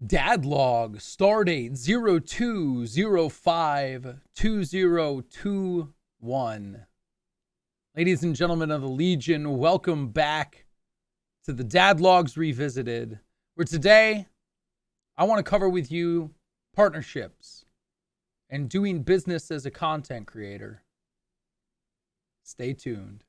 Dad log, start date 02/05/2021. Ladies and gentlemen of the Legion, welcome back to the Dad Logs Revisited, where today I want to cover with you partnerships and doing business as a content creator. Stay tuned.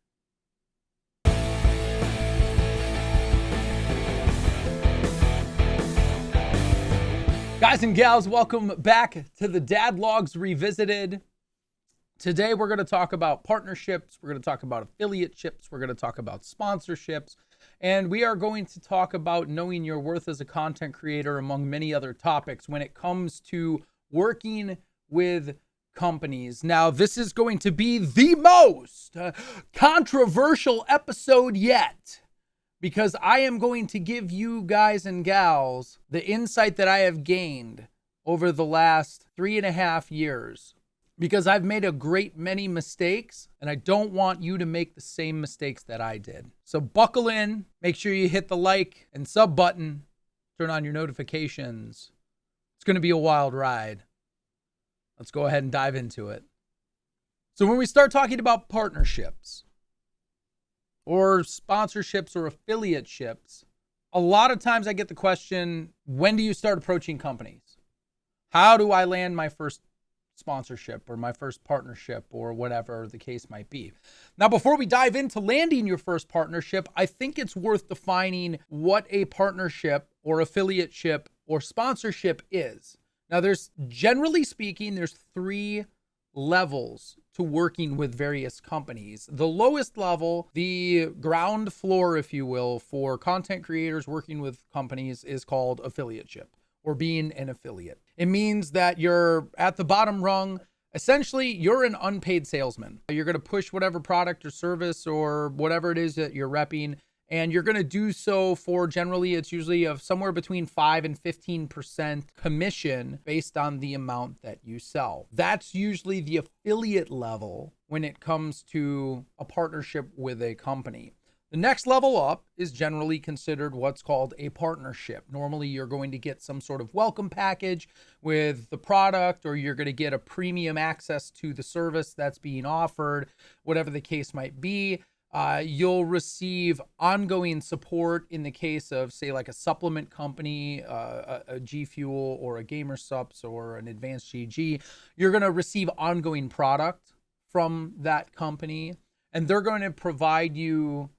Guys and gals, welcome back to the Dad Logs Revisited. Today we're going to talk about partnerships, we're going to talk about affiliateships, we're going to talk about sponsorships, and we are going to talk about knowing your worth as a content creator, among many other topics when it comes to working with companies. Now, this is going to be the most controversial episode yet, because I am going to give you guys and gals the insight that I have gained over the last 3.5 years, because I've made a great many mistakes and I don't want you to make the same mistakes that I did. So buckle in, make sure you hit the like and sub button, turn on your notifications. It's going to be a wild ride. Let's go ahead and dive into it. So when we start talking about partnerships, or sponsorships or affiliateships, a lot of times I get the question, when do you start approaching companies? How do I land my first sponsorship or my first partnership or whatever the case might be? Now, before we dive into landing your first partnership, I think it's worth defining what a partnership or affiliateship or sponsorship is. Now, generally speaking, there's 3 levels to working with various companies. The lowest level, the ground floor, if you will, for content creators working with companies is called affiliateship, or being an affiliate. It means that you're at the bottom rung. Essentially, you're an unpaid salesman. You're going to push whatever product or service or whatever it is that you're repping, and you're going to do so for, generally, it's usually of somewhere between 5 and 15% commission based on the amount that you sell. That's usually the affiliate level when it comes to a partnership with a company. The next level up is generally considered what's called a partnership. Normally, you're going to get some sort of welcome package with the product, or you're going to get a premium access to the service that's being offered, whatever the case might be. You'll receive ongoing support in the case of, say, like a supplement company, a G Fuel or a Gamer Sups or an Advanced GG. You're going to receive ongoing product from that company, and they're going to provide you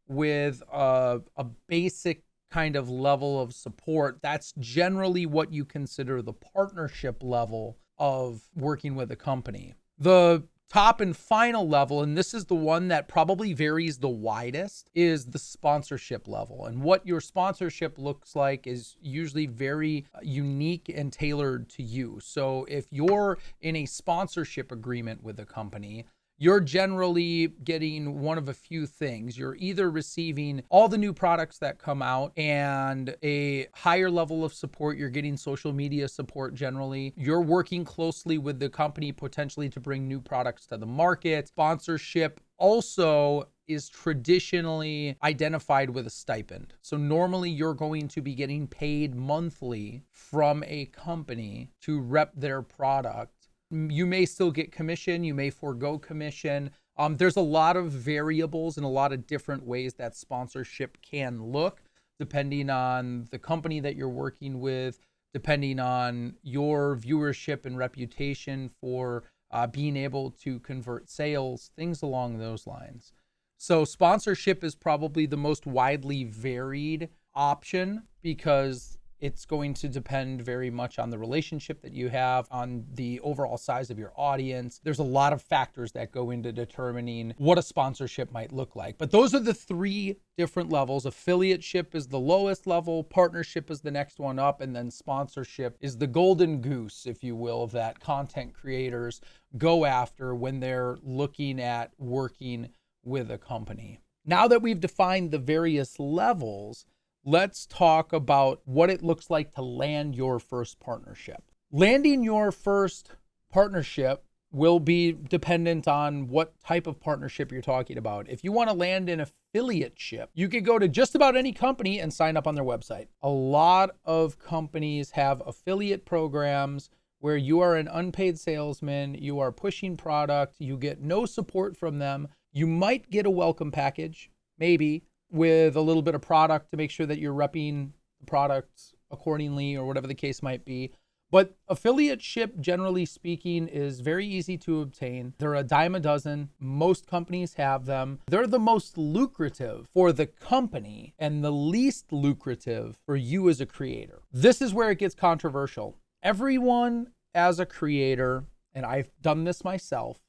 with a basic kind of level of support. That's generally what you consider the partnership level of working with a company. The top and final level, and this is the one that probably varies the widest, is the sponsorship level. And what your sponsorship looks like is usually very unique and tailored to you. So if you're in a sponsorship agreement with a company, you're generally getting one of a few things. You're either receiving all the new products that come out and a higher level of support. You're getting social media support generally. You're working closely with the company potentially to bring new products to the market. Sponsorship also is traditionally identified with a stipend. So normally you're going to be getting paid monthly from a company to rep their product. You may still get commission, you may forego commission. There's a lot of variables and a lot of different ways that sponsorship can look, depending on the company that you're working with, depending on your viewership and reputation for being able to convert sales, things along those lines. So sponsorship is probably the most widely varied option, because it's going to depend very much on the relationship that you have, on the overall size of your audience. There's a lot of factors that go into determining what a sponsorship might look like. But those are the 3 different levels. Affiliateship is the lowest level, partnership is the next one up, and then sponsorship is the golden goose, if you will, that content creators go after when they're looking at working with a company. Now that we've defined the various levels, let's talk about what it looks like to land your first partnership. Landing your first partnership will be dependent on what type of partnership you're talking about. If you want to land an affiliateship, you could go to just about any company and sign up on their website. A lot of companies have affiliate programs where you are an unpaid salesman, you are pushing product, you get no support from them. You might get a welcome package, maybe, with a little bit of product to make sure that you're repping the products accordingly or whatever the case might be. But affiliateship, generally speaking, is very easy to obtain. They're a dime a dozen. Most companies have them. They're the most lucrative for the company and the least lucrative for you as a creator. This is where it gets controversial. Everyone as a creator, and I've done this myself,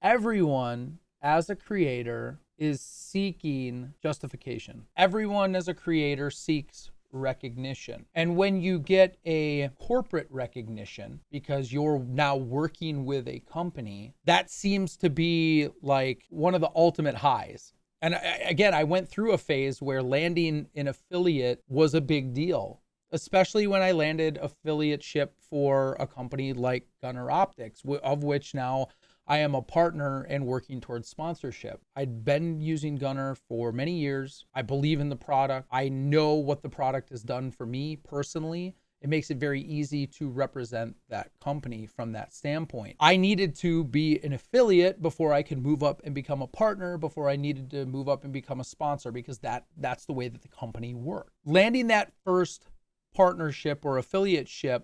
everyone as a creator is seeking justification. Everyone as a creator seeks recognition. And when you get a corporate recognition because you're now working with a company, that seems to be like one of the ultimate highs. And again, I went through a phase where landing an affiliate was a big deal, especially when I landed affiliateship for a company like Gunner Optics, of which now I am a partner and working towards sponsorship. I'd been using Gunner for many years. I believe in the product. I know what the product has done for me personally. It makes it very easy to represent that company from that standpoint. I needed to be an affiliate before I could move up and become a partner, before I needed to move up and become a sponsor, because that's the way that the company worked. Landing that first partnership or affiliateship,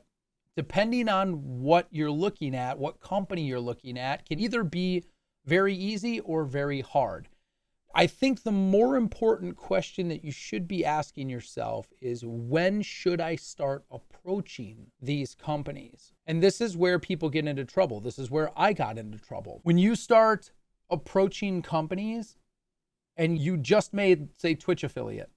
depending on what you're looking at, what company you're looking at, can either be very easy or very hard. I think the more important question that you should be asking yourself is, when should I start approaching these companies? And this is where people get into trouble. This is where I got into trouble. When you start approaching companies and you just made, say, Twitch affiliate,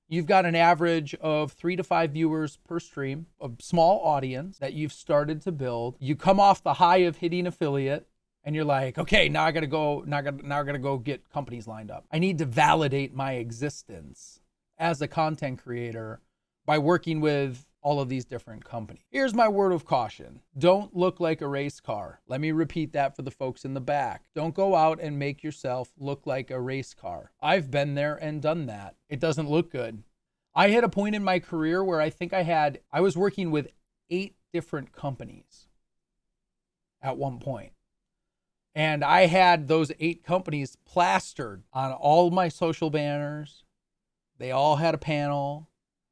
you've got an average of 3 to 5 viewers per stream, a small audience that you've started to build. You come off the high of hitting affiliate and you're like, okay, now I gotta go get companies lined up. I need to validate my existence as a content creator by working with all of these different companies. Here's my word of caution. Don't look like a race car. Let me repeat that for the folks in the back. Don't go out and make yourself look like a race car. I've been there and done that. It doesn't look good. I hit a point in my career where I was working with 8 different companies at one point. And I had those 8 companies plastered on all my social banners. They all had a panel.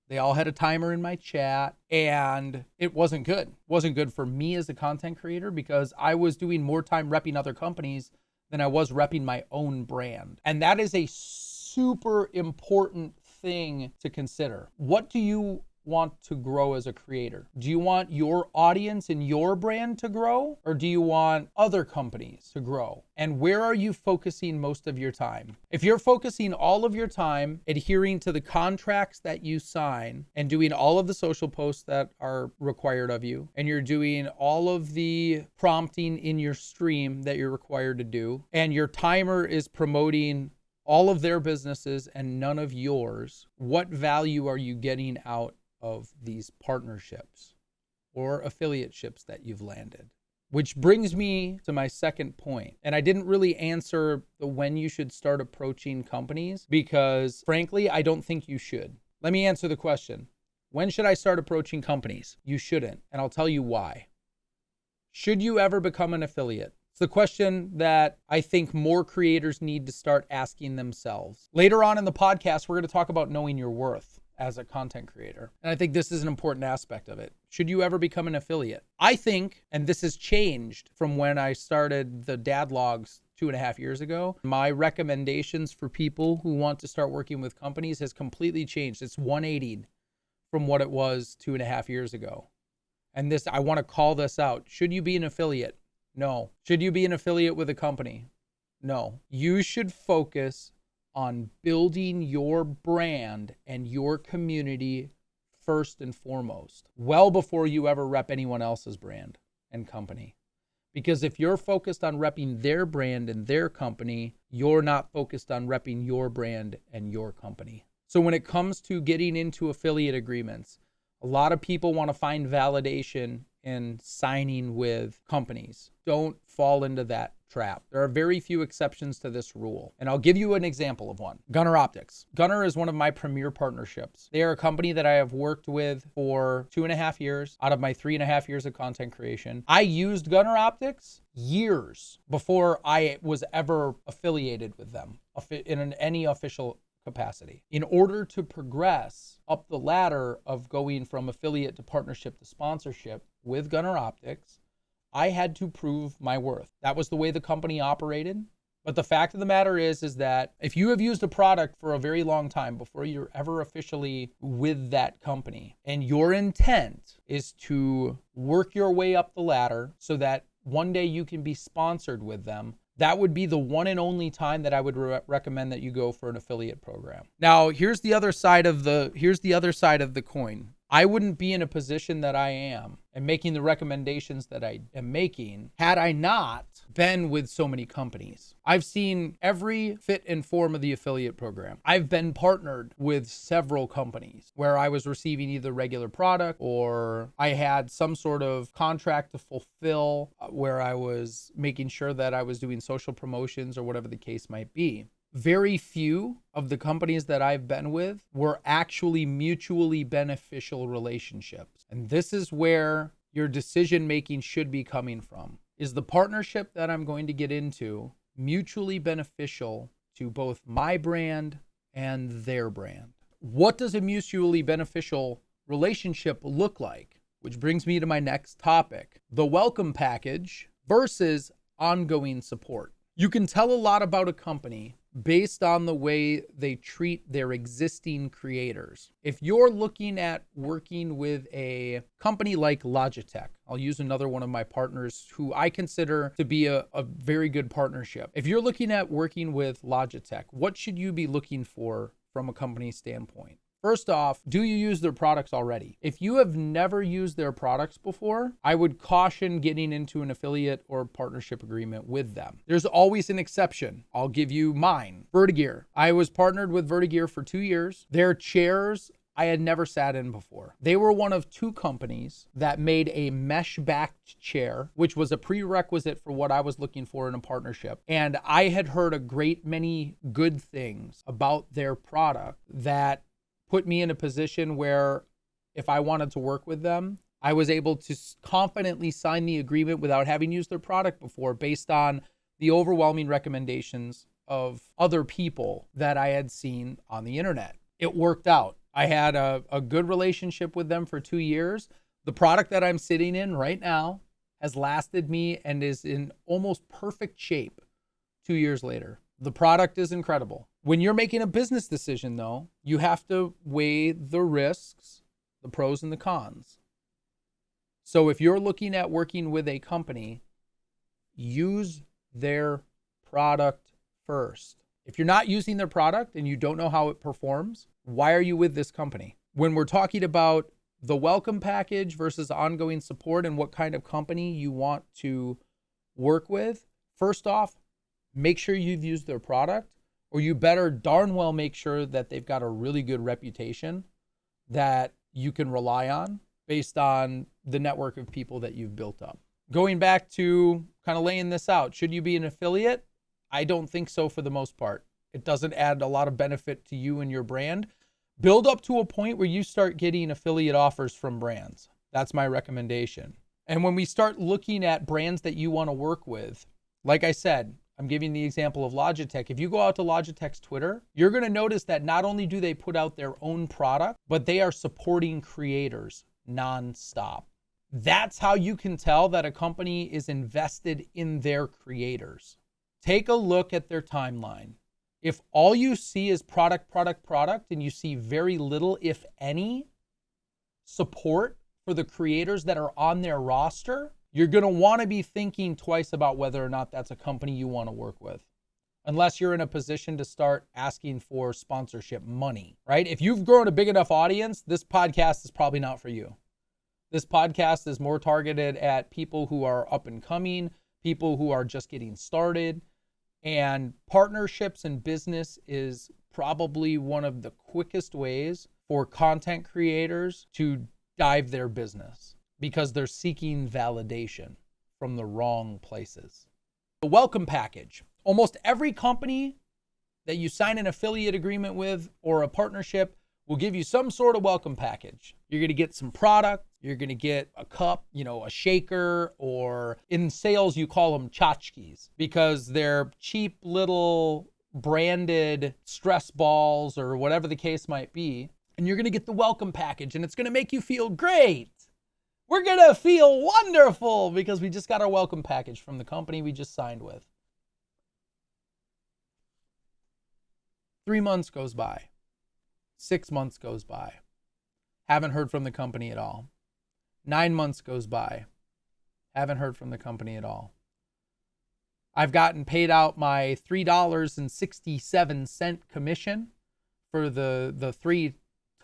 They all had a timer in my chat, and it wasn't good. It wasn't good for me as a content creator because I was doing more time repping other companies than I was repping my own brand. And that is a super important thing to consider. What do you want to grow as a creator? Do you want your audience and your brand to grow, or do you want other companies to grow? And where are you focusing most of your time? If you're focusing all of your time adhering to the contracts that you sign and doing all of the social posts that are required of you, and you're doing all of the prompting in your stream that you're required to do, and your timer is promoting all of their businesses and none of yours, what value are you getting out of these partnerships or affiliateships that you've landed? Which brings me to my second point. And I didn't really answer the when you should start approaching companies because frankly, I don't think you should. Let me answer the question. When should I start approaching companies? You shouldn't. And I'll tell you why. Should you ever become an affiliate? It's the question that I think more creators need to start asking themselves. Later on in the podcast, we're going to talk about knowing your worth as a content creator. And I think this is an important aspect of it. Should you ever become an affiliate? I think, and this has changed from when I started the Dad Logs 2.5 years ago, my recommendations for people who want to start working with companies has completely changed. It's 180 from what it was 2.5 years ago. And this, I want to call this out. Should you be an affiliate? No. Should you be an affiliate with a company? No. You should focus on building your brand and your community first and foremost, well before you ever rep anyone else's brand and company. Because if you're focused on repping their brand and their company, you're not focused on repping your brand and your company. So when it comes to getting into affiliate agreements, a lot of people want to find validation in signing with companies. Don't fall into that trap. There are very few exceptions to this rule. And I'll give you an example of one. Gunner Optics. Gunner is one of my premier partnerships. They are a company that I have worked with for 2.5 years out of my 3.5 years of content creation. I used Gunner Optics years before I was ever affiliated with them in any official capacity. In order to progress up the ladder of going from affiliate to partnership to sponsorship with Gunner Optics, I had to prove my worth. That was the way the company operated. But the fact of the matter is that if you have used a product for a very long time before you're ever officially with that company, and your intent is to work your way up the ladder so that one day you can be sponsored with them, that would be the one and only time that I would recommend that you go for an affiliate program. Now, here's the other side of the coin. I wouldn't be in a position that I am and making the recommendations that I am making had I not been with so many companies. I've seen every fit and form of the affiliate program. I've been partnered with several companies where I was receiving either regular product or I had some sort of contract to fulfill where I was making sure that I was doing social promotions or whatever the case might be. Very few of the companies that I've been with were actually mutually beneficial relationships. And this is where your decision making should be coming from. Is the partnership that I'm going to get into mutually beneficial to both my brand and their brand? What does a mutually beneficial relationship look like? Which brings me to my next topic, the welcome package versus ongoing support. You can tell a lot about a company based on the way they treat their existing creators. If you're looking at working with a company like Logitech, I'll use another one of my partners who I consider to be a very good partnership. If you're looking at working with Logitech, what should you be looking for from a company standpoint? First off, do you use their products already? If you have never used their products before, I would caution getting into an affiliate or partnership agreement with them. There's always an exception. I'll give you mine. Vertigear. I was partnered with Vertigear for 2 years. Their chairs I had never sat in before. They were one of 2 companies that made a mesh-backed chair, which was a prerequisite for what I was looking for in a partnership. And I had heard a great many good things about their product that put me in a position where if I wanted to work with them, I was able to confidently sign the agreement without having used their product before based on the overwhelming recommendations of other people that I had seen on the internet. It worked out. I had a good relationship with them for 2 years. The product that I'm sitting in right now has lasted me and is in almost perfect shape 2 years later. The product is incredible. When you're making a business decision, though, you have to weigh the risks, the pros and the cons. So if you're looking at working with a company, use their product first. If you're not using their product and you don't know how it performs, why are you with this company? When we're talking about the welcome package versus ongoing support and what kind of company you want to work with, first off, make sure you've used their product, or you better darn well make sure that they've got a really good reputation that you can rely on based on the network of people that you've built up. Going back to kind of laying this out, should you be an affiliate? I don't think so for the most part. It doesn't add a lot of benefit to you and your brand. Build up to a point where you start getting affiliate offers from brands. That's my recommendation. And when we start looking at brands that you want to work with, like I said, I'm giving the example of Logitech. If you go out to Logitech's Twitter, you're going to notice that not only do they put out their own product, but they are supporting creators nonstop. That's how you can tell that a company is invested in their creators. Take a look at their timeline. If all you see is product, and you see very little, if any, support for the creators that are on their roster, you're going to want to be thinking twice about whether or not that's a company you want to work with. Unless you're in a position to start asking for sponsorship money, right? If you've grown a big enough audience, this podcast is probably not for you. This podcast is more targeted at people who are up and coming, people who are just getting started. And partnerships in business is probably one of the quickest ways for content creators to dive their business. because they're seeking validation from the wrong places. The welcome package. Almost every company that you sign an affiliate agreement with or a partnership will give you some sort of welcome package. You're going to get some product. You're going to get a cup, a shaker, or in sales, you call them tchotchkes because they're cheap little branded stress balls or whatever the case might be. And you're going to get the welcome package and it's going to make you feel great. We're going to feel wonderful because we just got our welcome package from the company we just signed with. 3 months goes by. 6 months goes by. Haven't heard from the company at all. 9 months goes by. Haven't heard from the company at all. I've gotten paid out my $3.67 commission for the 3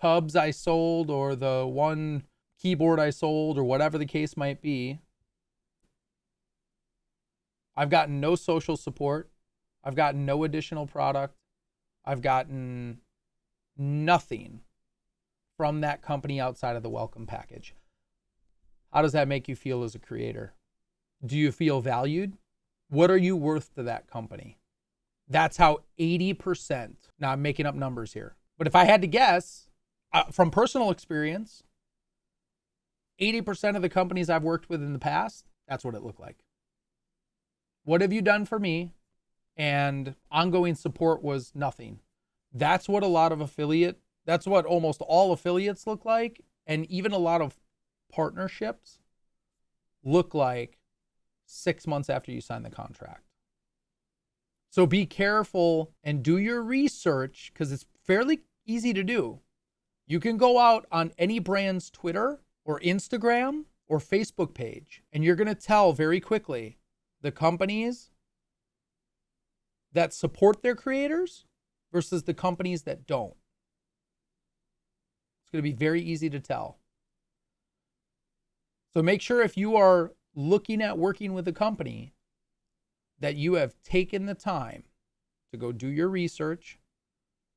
tubs I sold or the 1 keyboard I sold or whatever the case might be. I've gotten no social support. I've gotten no additional product. I've gotten nothing from that company outside of the welcome package. How does that make you feel as a creator? Do you feel valued? What are you worth to that company? That's how 80%, now I'm making up numbers here, but if I had to guess, from personal experience, 80% of the companies I've worked with in the past, that's what it looked like. What have you done for me? And ongoing support was nothing. That's what that's what almost all affiliates look like. And even a lot of partnerships look like 6 months after you sign the contract. So be careful and do your research because it's fairly easy to do. You can go out on any brand's Twitter or Instagram or Facebook page, and you're going to tell very quickly the companies that support their creators versus the companies that don't. It's going to be very easy to tell. So make sure if you are looking at working with a company that you have taken the time to go do your research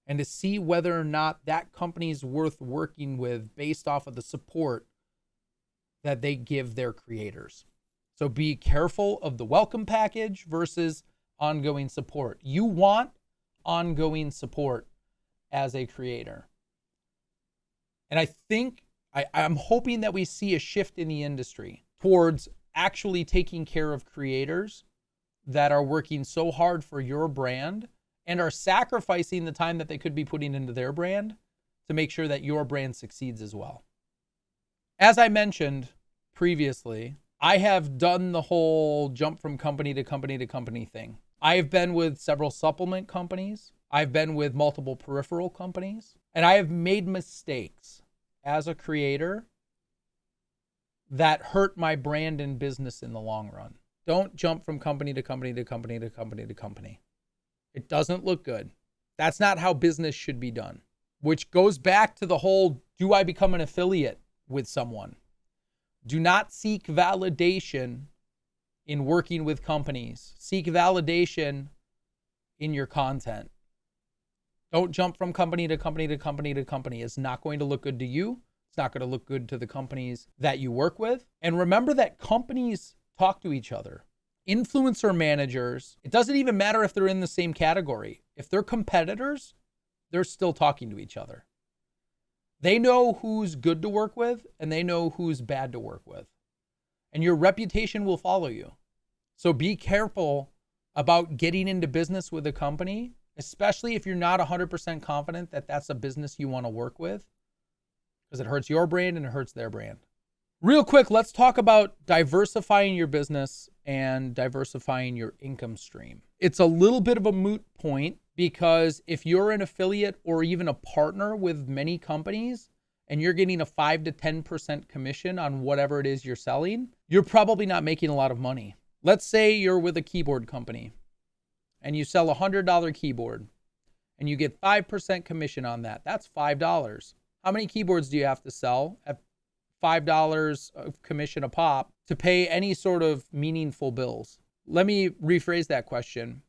and to see whether or not that company is worth working with based off of the support that they give their creators. So be careful of the welcome package versus ongoing support. You want ongoing support as a creator. And I think, I'm hoping that we see a shift in the industry towards actually taking care of creators that are working so hard for your brand and are sacrificing the time that they could be putting into their brand to make sure that your brand succeeds as well. As I mentioned previously, I have done the whole jump from company to company to company thing. I've been with several supplement companies. I've been with multiple peripheral companies, and I have made mistakes as a creator that hurt my brand and business in the long run. Don't jump from company to company to company to company to company. It doesn't look good. That's not how business should be done, which goes back to the whole, do I become an affiliate with someone? Do not seek validation in working with companies. Seek validation in your content. Don't jump from company to company to company to company. It's not going to look good to you. It's not going to look good to the companies that you work with. And remember that companies talk to each other. Influencer managers, it doesn't even matter if they're in the same category. If they're competitors, they're still talking to each other. They know who's good to work with and they know who's bad to work with. And your reputation will follow you. So be careful about getting into business with a company, especially if you're not 100% confident that that's a business you want to work with, because it hurts your brand and it hurts their brand. Real quick, let's talk about diversifying your business and diversifying your income stream. It's a little bit of a moot point because if you're an affiliate or even a partner with many companies and you're getting a 5 to 10% commission on whatever it is you're selling, you're probably not making a lot of money. Let's say you're with a keyboard company and you sell a $100 keyboard and you get 5% commission on that. That's $5. How many keyboards do you have to sell at $5 of commission a pop to pay any sort of meaningful bills? Let me rephrase that question.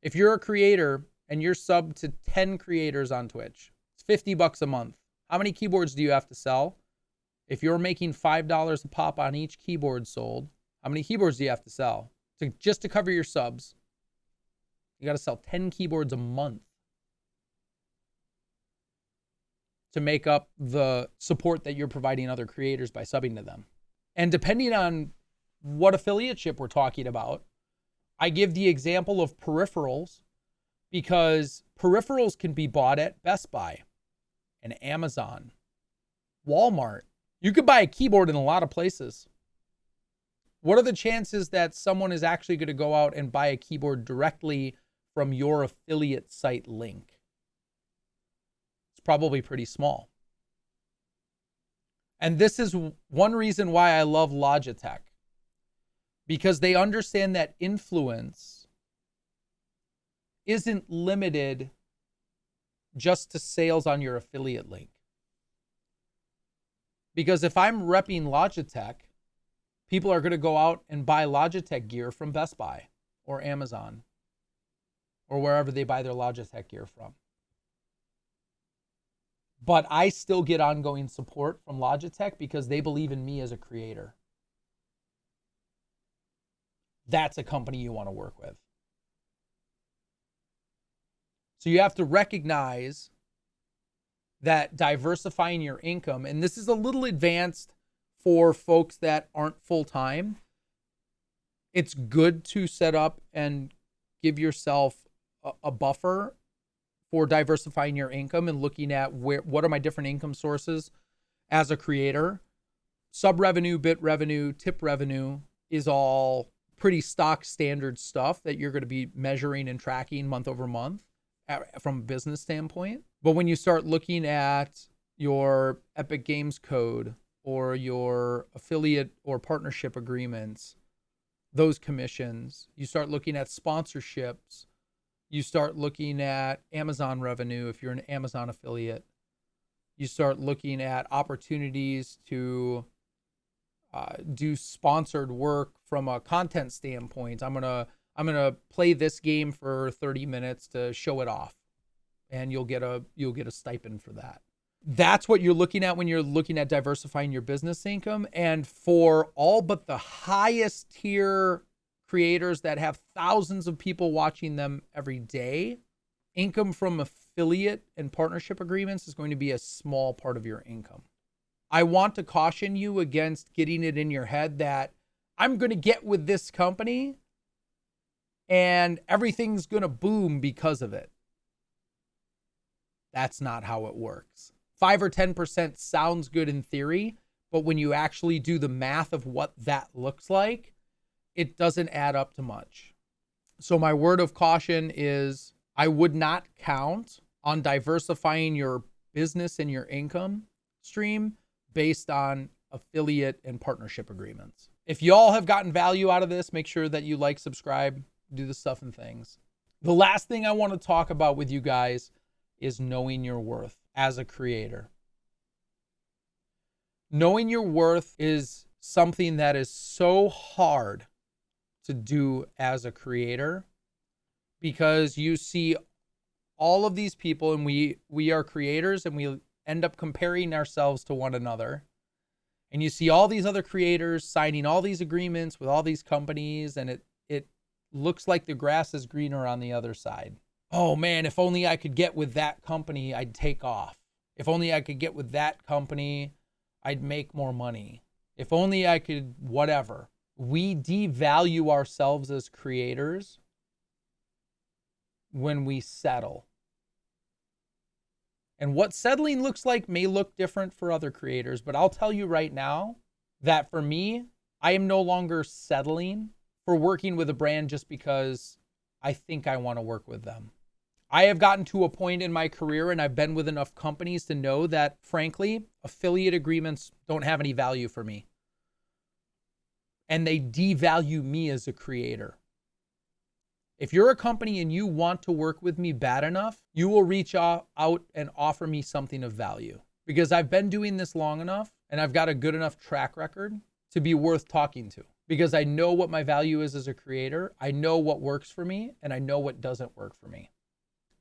If you're a creator and you're subbed to 10 creators on Twitch, it's $50 a month. How many keyboards do you have to sell If you're making $5 a pop on each keyboard sold, how many keyboards do you have to sell just to cover your subs? You got to sell 10 keyboards a month to make up the support that you're providing other creators by subbing to them. And depending on what affiliateship we're talking about, I give the example of peripherals, because peripherals can be bought at Best Buy and Amazon, Walmart. You could buy a keyboard in a lot of places. What are the chances that someone is actually going to go out and buy a keyboard directly from your affiliate site link? It's probably pretty small. And this is one reason why I love Logitech, because they understand that influence isn't limited just to sales on your affiliate link. Because if I'm repping Logitech, people are going to go out and buy Logitech gear from Best Buy or Amazon or wherever they buy their Logitech gear from. But I still get ongoing support from Logitech because they believe in me as a creator. That's a company you want to work with. So you have to recognize that diversifying your income, and this is a little advanced for folks that aren't full-time. It's good to set up and give yourself a buffer for diversifying your income and looking at what are my different income sources as a creator. Sub revenue, bit revenue, tip revenue is all pretty stock standard stuff that you're going to be measuring and tracking month over month from a business standpoint. But when you start looking at your Epic Games code or your affiliate or partnership agreements, those commissions, you start looking at sponsorships, you start looking at Amazon revenue if you're an Amazon affiliate, you start looking at opportunities to do sponsored work from a content standpoint. I'm gonna play this game for 30 minutes to show it off, and you'll get a stipend for that. That's what you're looking at when you're looking at diversifying your business income. And for all but the highest tier creators that have thousands of people watching them every day, income from affiliate and partnership agreements is going to be a small part of your income. I want to caution you against getting it in your head that I'm going to get with this company and everything's going to boom because of it. That's not how it works. 5 or 10% sounds good in theory, but when you actually do the math of what that looks like, it doesn't add up to much. So my word of caution is I would not count on diversifying your business and your income stream based on affiliate and partnership agreements. If y'all have gotten value out of this, make sure that you like, subscribe, do the stuff and things. The last thing I want to talk about with you guys is knowing your worth as a creator. Knowing your worth is something that is so hard to do as a creator, because you see all of these people, and we are creators, and we end up comparing ourselves to one another. And you see all these other creators signing all these agreements with all these companies, and it looks like the grass is greener on the other side. Oh man, if only I could get with that company, I'd take off. If only I could get with that company, I'd make more money. If only I could whatever. We devalue ourselves as creators when we settle. And what settling looks like may look different for other creators, but I'll tell you right now that for me, I am no longer settling for working with a brand just because I think I want to work with them. I have gotten to a point in my career, and I've been with enough companies to know that, frankly, affiliate agreements don't have any value for me. And they devalue me as a creator. If you're a company and you want to work with me bad enough, you will reach out and offer me something of value, because I've been doing this long enough and I've got a good enough track record to be worth talking to, because I know what my value is as a creator. I know what works for me and I know what doesn't work for me.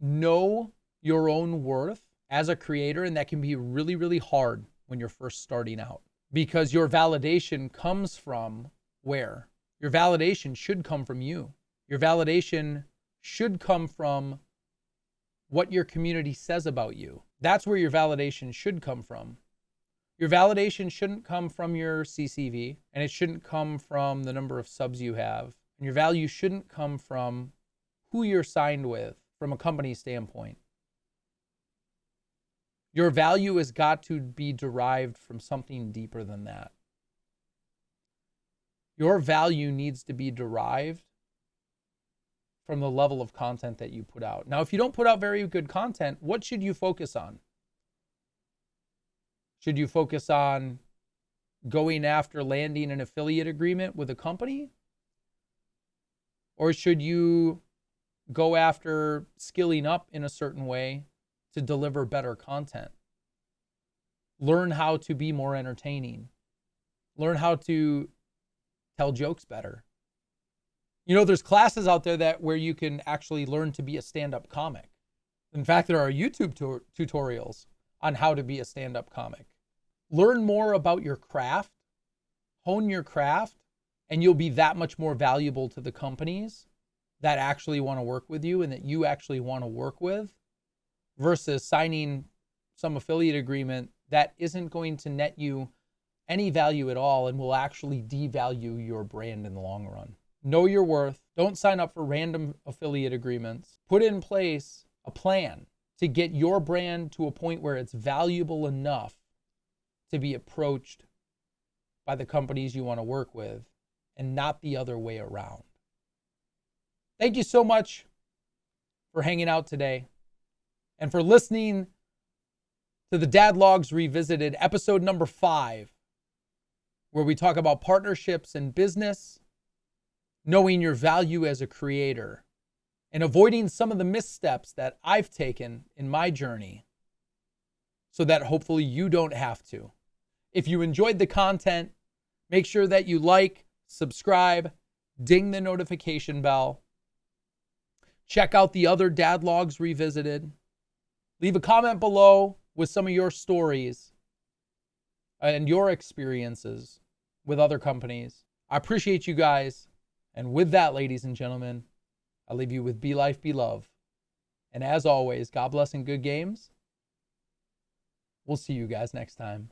Know your own worth as a creator, and that can be really, really hard when you're first starting out. Because your validation comes from where? Your validation should come from you. Your validation should come from what your community says about you. That's where your validation should come from. Your validation shouldn't come from your CCV, and it shouldn't come from the number of subs you have. And your value shouldn't come from who you're signed with from a company standpoint. Your value has got to be derived from something deeper than that. Your value needs to be derived from the level of content that you put out. Now, if you don't put out very good content, what should you focus on? Should you focus on going after landing an affiliate agreement with a company? Or should you go after skilling up in a certain way to deliver better content? Learn how to be more entertaining. Learn how to tell jokes better. You know, there's classes out there where you can actually learn to be a stand-up comic. In fact, there are YouTube tutorials on how to be a stand-up comic. Learn more about your craft, hone your craft, and you'll be that much more valuable to the companies that actually want to work with you and that you actually want to work with, versus signing some affiliate agreement that isn't going to net you any value at all and will actually devalue your brand in the long run. Know your worth. Don't sign up for random affiliate agreements. Put in place a plan to get your brand to a point where it's valuable enough to be approached by the companies you want to work with, and not the other way around. Thank you so much for hanging out today and for listening to the Dad Logs Revisited, episode number 5, where we talk about partnerships in business, knowing your value as a creator, and avoiding some of the missteps that I've taken in my journey so that hopefully you don't have to. If you enjoyed the content, make sure that you like, subscribe, ding the notification bell. Check out the other Dad Logs Revisited. Leave a comment below with some of your stories and your experiences with other companies. I appreciate you guys. And with that, ladies and gentlemen, I leave you with be life, be love. And as always, God bless and good games. We'll see you guys next time.